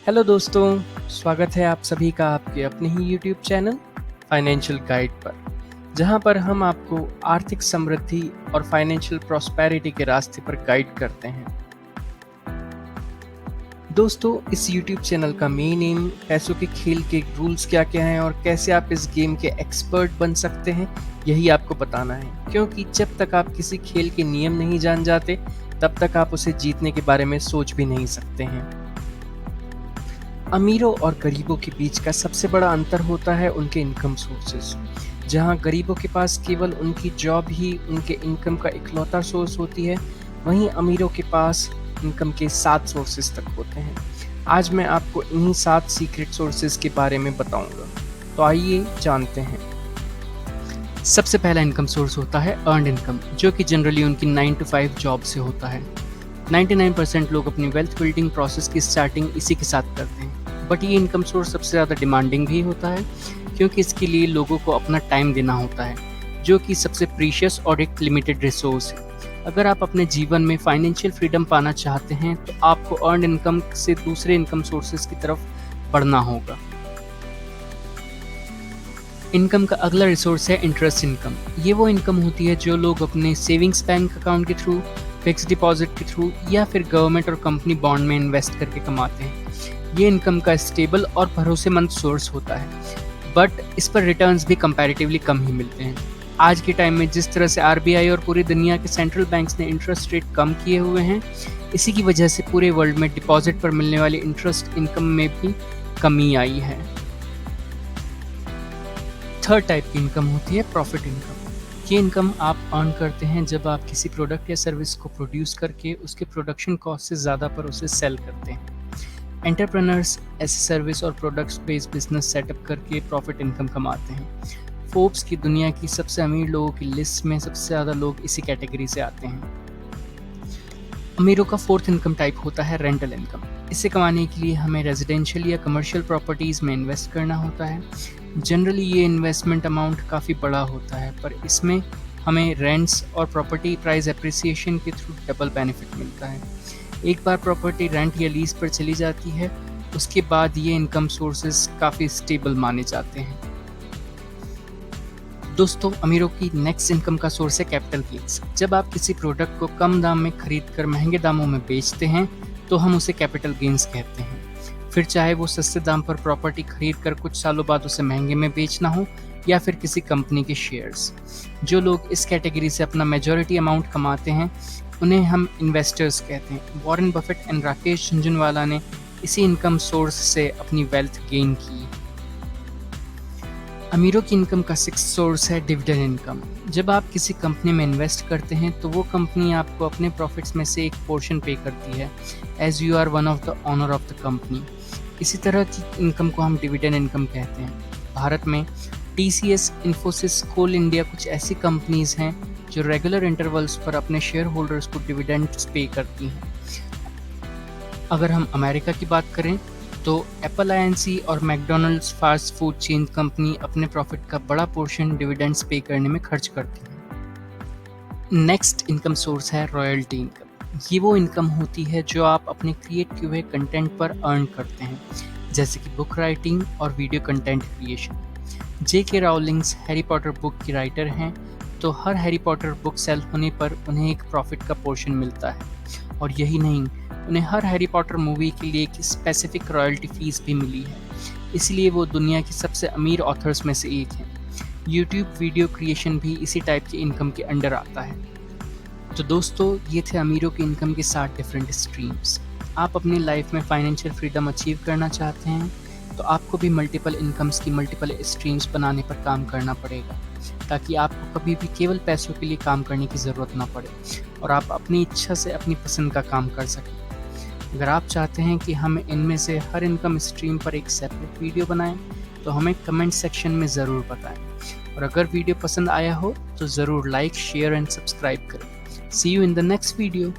Hello दोस्तों, स्वागत है आप सभी का आपके अपने ही यूट्यूब चैनल फाइनेंशियल गाइड पर, जहां पर हम आपको आर्थिक समृद्धि और फाइनेंशियल प्रॉस्पेरिटी के रास्ते पर गाइड करते हैं। दोस्तों, इस यूट्यूब चैनल का मेन एम पैसों के खेल के रूल्स क्या-क्या हैं और कैसे आप इस गेम के एक्सपर्ट बन सकते हैं, यही आपको बताना है। क्योंकि जब तक आप किसी खेल के नियम नहीं जान जाते, तब तक आप उसे जीतने के बारे में सोच भी नहीं सकते हैं। अमीरों और गरीबों के बीच का सबसे बड़ा अंतर होता है उनके इनकम सोर्सेस। जहां गरीबों के पास केवल उनकी जॉब ही उनके इनकम का इकलौता सोर्स होती है, वहीं अमीरों के पास इनकम के 7 सोर्सेस तक होते हैं। आज मैं आपको इन्हीं 7 सीक्रेट सोर्सेस के बारे में बताऊंगा। तो आइए जानते हैं। सबसे पहला इनकम सोर्स होता है अर्नड इनकम, जो कि जनरली उनकी 9 to 5 जॉब से होता है। 99% लोग अपनी वेल्थ बिल्डिंग प्रोसेस की स्टार्टिंग इसी के साथ करते हैं। बट ये इनकम सोर्स सबसे ज़्यादा डिमांडिंग भी होता है, क्योंकि इसके लिए लोगों को अपना टाइम देना होता है, जो कि सबसे प्रीशियस और एक लिमिटेड रिसोर्स है। अगर आप अपने जीवन में फाइनेंशियल फ्रीडम पाना चाहते हैं, तो आपको अर्नड इनकम से दूसरे इनकम सोर्सेज की तरफ बढ़ना होगा। इनकम का अगला रिसोर्स है इंटरेस्ट इनकम। ये वो इनकम होती है जो लोग अपने सेविंग्स बैंक अकाउंट के थ्रू, फिक्स डिपॉजिट के थ्रू या फिर गवर्नमेंट और कंपनी बॉन्ड में इन्वेस्ट करके कमाते हैं। ये इनकम का स्टेबल और भरोसेमंद सोर्स होता है, बट इस पर रिटर्न्स भी कंपैरेटिवली कम ही मिलते हैं। आज के टाइम में जिस तरह से आरबीआई और पूरी दुनिया के सेंट्रल बैंक्स ने इंटरेस्ट रेट कम किए हुए हैं, इसी की वजह से पूरे वर्ल्ड में डिपॉजिट पर मिलने वाली इंटरेस्ट इनकम में भी कमी आई है। थर्ड टाइप की इनकम होती है प्रॉफिट इनकम। ये इनकम आप अर्न करते हैं जब आप किसी प्रोडक्ट या सर्विस को प्रोड्यूस करके उसके प्रोडक्शन कॉस्ट से ज़्यादा पर उसे सेल करते हैं। एंटरप्रेन्योर्स ऐसे सर्विस और प्रोडक्ट्स बेस्ड बिजनेस सेटअप करके प्रॉफिट इनकम कमाते हैं। फोर्ब्स की दुनिया की सबसे अमीर लोगों की लिस्ट में सबसे ज़्यादा लोग इसी कैटेगरी से आते हैं। अमीरों का फोर्थ इनकम टाइप होता है रेंटल इनकम। इसे कमाने के लिए हमें रेजिडेंशियल या कमर्शियल प्रॉपर्टीज़ में इन्वेस्ट करना होता है। जनरली ये इन्वेस्टमेंट अमाउंट काफ़ी बड़ा होता है, पर इसमें हमें रेंट्स और प्रॉपर्टी प्राइस एप्रिसिएशन के थ्रू डबल बेनिफिट मिलता है। एक बार प्रॉपर्टी रेंट या लीज पर चली जाती है, उसके बाद ये इनकम सोर्सेज काफ़ी स्टेबल माने जाते हैं। दोस्तों, अमीरों की नेक्स्ट इनकम का सोर्स है कैपिटल गेन्स। जब आप किसी प्रोडक्ट को कम दाम में खरीद कर महंगे दामों में बेचते हैं, तो हम उसे कैपिटल गेन्स कहते हैं। फिर चाहे वो सस्ते दाम पर प्रॉपर्टी खरीद कर कुछ सालों बाद उसे महंगे में बेचना हो, या फिर किसी कंपनी के शेयर्स। जो लोग इस कैटेगरी से अपना मेजॉरिटी अमाउंट कमाते हैं, उन्हें हम इन्वेस्टर्स कहते हैं। Warren Buffett and Rakesh Jhunjhunwala ने इसी इनकम सोर्स से अपनी वेल्थ गेन की। अमीरों की इनकम का सिक्स्थ सोर्स है डिविडेंड इनकम। जब आप किसी कंपनी में इन्वेस्ट करते हैं, तो वो कंपनी आपको अपने प्रॉफिट्स में से एक पोर्शन पे करती है, as you are one of the honour of the company. इसी तरह की इनकम को हम डिविडेंड इनकम कहते हैं। भारत में टीसीएस, इन्फोसिस, कोल इंडिया कुछ ऐसी कंपनीज हैं जो रेगुलर इंटरवल्स पर अपने शेयर होल्डर्स को डिविडेंड्स पे करती हैं। अगर हम अमेरिका की बात करें, तो एप्पल आईएनसी और McDonald's fast food chain company अपने प्रॉफिट का बड़ा पोर्शन डिविडेंड्स पे करने में खर्च करती है। नेक्स्ट इनकम सोर्स है रॉयल्टी इनकम। ये वो इनकम होती है जो आप अपने क्रिएट किए हुए कंटेंट पर अर्न करते हैं, जैसे कि बुक राइटिंग और वीडियो कंटेंट क्रिएशन। जेके राउलिंग्स हैरी पॉटर बुक की राइटर हैं, तो हर हैरी पॉटर बुक सेल होने पर उन्हें एक प्रॉफिट का पोर्शन मिलता है। और यही नहीं, उन्हें हर हैरी पॉटर मूवी के लिए एक स्पेसिफिक रॉयल्टी फीस भी मिली है। इसलिए वो दुनिया की सबसे अमीर ऑथर्स में से एक हैं। यूट्यूब वीडियो क्रिएशन भी इसी टाइप की इनकम के अंडर आता है। तो दोस्तों, ये थे अमीरों की इनकम के 7 डिफरेंट स्ट्रीम्स। आप अपनी लाइफ में फाइनेंशियल फ्रीडम अचीव करना चाहते हैं, तो आपको भी मल्टीपल इनकम्स की मल्टीपल स्ट्रीम्स बनाने पर काम करना पड़ेगा, ताकि आपको कभी भी केवल पैसों के लिए काम करने की ज़रूरत ना पड़े और आप अपनी इच्छा से अपनी पसंद का काम कर सकें। अगर आप चाहते हैं कि हम इनमें से हर इनकम स्ट्रीम पर एक सेपरेट वीडियो बनाएं, तो हमें कमेंट सेक्शन में ज़रूर बताएं। और अगर वीडियो पसंद आया हो, तो ज़रूर लाइक, शेयर एंड सब्सक्राइब करें। See you in the next video.